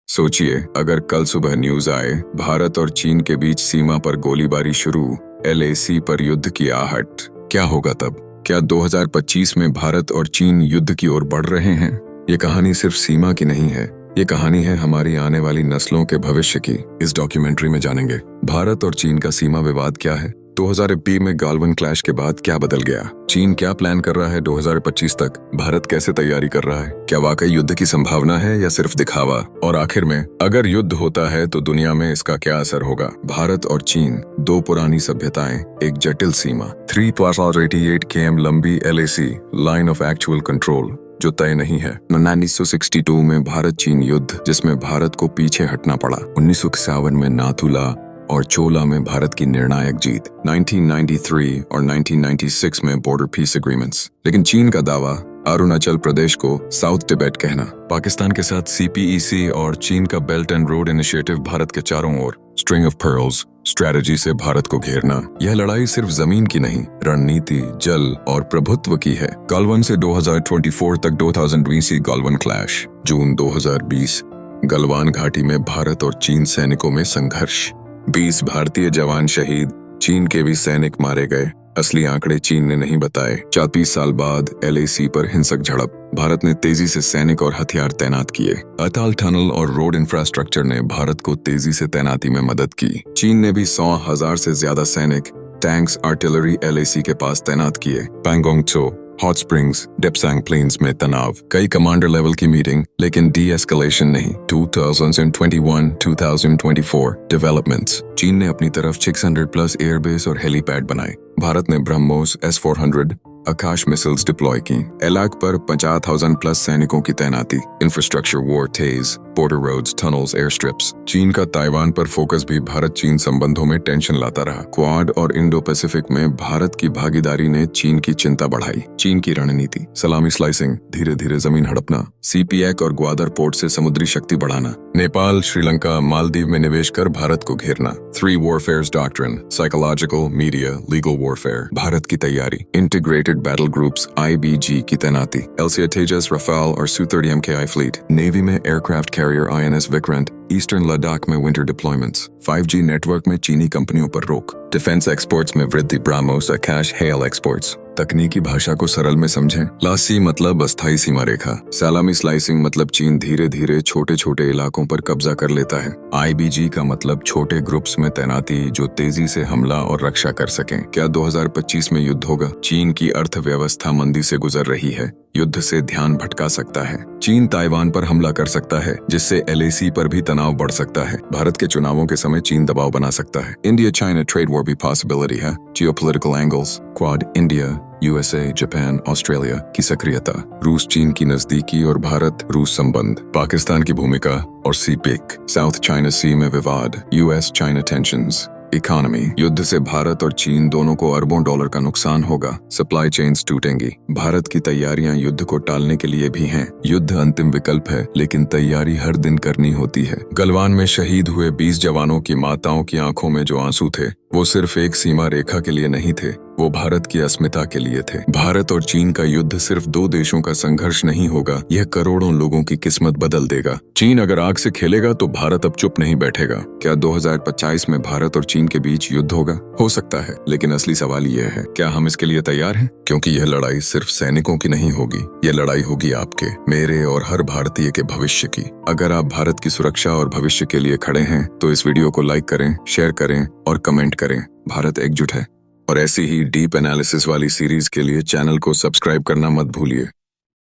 सोचिए, अगर कल सुबह न्यूज आए भारत और चीन के बीच सीमा पर गोलीबारी शुरू, एलएसी पर युद्ध की आहट, क्या होगा तब? क्या 2025 में भारत और चीन युद्ध की ओर बढ़ रहे हैं? ये कहानी सिर्फ सीमा की नहीं है, ये कहानी है हमारी आने वाली नस्लों के भविष्य की। इस डॉक्यूमेंट्री में जानेंगे भारत और चीन का सीमा विवाद क्या है, 2020 में गालवन क्लैश के बाद क्या बदल गया, चीन क्या प्लान कर रहा है 2025 तक, भारत कैसे तैयारी कर रहा है, क्या वाकई युद्ध की संभावना है या सिर्फ दिखावा, और आखिर में अगर युद्ध होता है तो दुनिया में इसका क्या असर होगा। भारत और चीन, दो पुरानी सभ्यताएं, एक जटिल सीमा, 388 km लंबी LAC, line of actual control, जो तय नहीं है। 1962 में भारत चीन युद्ध, जिसमें भारत को पीछे हटना पड़ा। 1951 में नाथुला और चोला में भारत की निर्णायक जीत। 1993 और 1996 में बॉर्डर पीस एग्रीमेंट्स। लेकिन चीन का दावा, अरुणाचल प्रदेश को साउथ तिब्बत कहना। पाकिस्तान के साथ सीपीईसी और चीन का belt and road initiative, Bharat के चारों ओर स्ट्रिंग ऑफ पर्ल्स स्ट्रेटजी से भारत को घेरना। यह लड़ाई सिर्फ जमीन की नहीं, रणनीति, जल और प्रभुत्व की है। गालवन से 2024 तक 2020 गालवन क्लैश। जून 2020 गलवान घाटी में भारत और चीन सैनिकों में संघर्ष, 20 भारतीय जवान शहीद, चीन के भी सैनिक मारे गए। असली आंकड़े चीन ने नहीं बताए। 34 साल बाद एलएसी पर हिंसक झड़प, भारत ने तेजी से सैनिक और हथियार तैनात किए। अटाल टनल और रोड इंफ्रास्ट्रक्चर ने भारत को तेजी से तैनाती में मदद की। चीन ने भी 100,000 से ज्यादा सैनिक, टैंक्स, आर्टिलरी एलएसी के पास तैनात किए। Pangong Tso, hot springs, Depsang plains में तनाव, कई कमांडर लेवल की मीटिंग, लेकिन डी एस्केलेशन नहीं। 2021-2024 डेवलपमेंट्स, चीन ने अपनी तरफ 600 प्लस एयरबेस और हेलीपैड बनाए। भारत ने ब्रह्मोस, S-400 आकाश मिसाइल्स डिप्लॉय की। एलाक पर 50,000 प्लस सैनिकों की तैनाती। इंफ्रास्ट्रक्चर वॉर तेज, border roads, tunnels, air strips. चीन का ताइवान पर फोकस भी भारत चीन संबंधों में टेंशन लाता रहा। क्वाड और इंडो पैसिफिक में भारत की भागीदारी ने चीन की चिंता बढ़ाई। चीन की रणनीति, सलामी स्लाइसिंग, धीरे धीरे जमीन हड़पना, सीपीएक और ग्वादर पोर्ट से समुद्री शक्ति बढ़ाना, नेपाल, श्रीलंका, मालदीव में निवेश कर भारत को घेरना। 3 warfares doctrine, psychological, media, legal warfare. Bharat की तैयारी, इंटीग्रेटेड बैटल ग्रुप्स IBG की तैनाती, LCA तेजस, रफाल और Su-30 MKI फ्लीट। नेवी में aircraft carrier INS Vikrant, eastern Ladakh में विंटर डिप्लॉयमेंट्स। 5G नेटवर्क में चीनी कंपनियों पर रोक। डिफेंस एक्सपोर्ट्स में वृद्धि, ब्राह्मोस, आकाश, हेल एक्सपोर्ट्स। तकनीकी भाषा को सरल में समझें। लासी मतलब अस्थायी सीमा रेखा। सलामी स्लाइसिंग मतलब चीन धीरे धीरे छोटे छोटे इलाकों पर कब्जा कर लेता है। IBG का मतलब छोटे ग्रुप्स में तैनाती, जो तेजी से हमला और रक्षा कर सकें। क्या 2025 में युद्ध होगा? चीन की अर्थव्यवस्था मंदी से गुजर रही है, युद्ध से ध्यान भटका सकता है। चीन ताइवान पर हमला कर सकता है, जिससे LAC पर भी तनाव बढ़ सकता है। भारत के चुनावों के समय चीन दबाव बना सकता है। इंडिया चाइना ट्रेड वॉर भी पॉसिबिलिटी है। Geopolitical angles, quad, India, USA, Japan, Australia की सक्रियता, रूस चीन की नजदीकी और भारत रूस संबंध, पाकिस्तान की भूमिका और सीपेक, साउथ चाइना सी में विवाद, US चाइना टेंशंस। इकोनॉमी, युद्ध से भारत और चीन दोनों को अरबों डॉलर का नुकसान होगा। Supply chains टूटेंगी। भारत की तैयारियां युद्ध को टालने के लिए भी हैं। युद्ध अंतिम विकल्प है, लेकिन तैयारी हर दिन करनी होती है। गलवान में शहीद हुए 20 जवानों की माताओं की आंखों में जो आंसू थे, वो सिर्फ एक सीमा रेखा के लिए नहीं थे, वो भारत की अस्मिता के लिए थे। भारत और चीन का युद्ध सिर्फ 2 देशों का संघर्ष नहीं होगा, यह करोड़ों लोगों की किस्मत बदल देगा। चीन अगर आग से खेलेगा तो भारत अब चुप नहीं बैठेगा। क्या 2025 में भारत और चीन के बीच युद्ध होगा? हो सकता है, लेकिन असली सवाल यह है, क्या हम इसके लिए तैयार हैं? क्योंकि यह लड़ाई सिर्फ सैनिकों की नहीं होगी, यह लड़ाई होगी आपके, मेरे और हर भारतीय के भविष्य की। अगर आप भारत की सुरक्षा और भविष्य के लिए खड़े हैं तो इस वीडियो को लाइक करें, शेयर करें और कमेंट करें। भारत एकजुट है। और ऐसी ही डीप एनालिसिस वाली सीरीज के लिए चैनल को सब्सक्राइब करना मत भूलिए।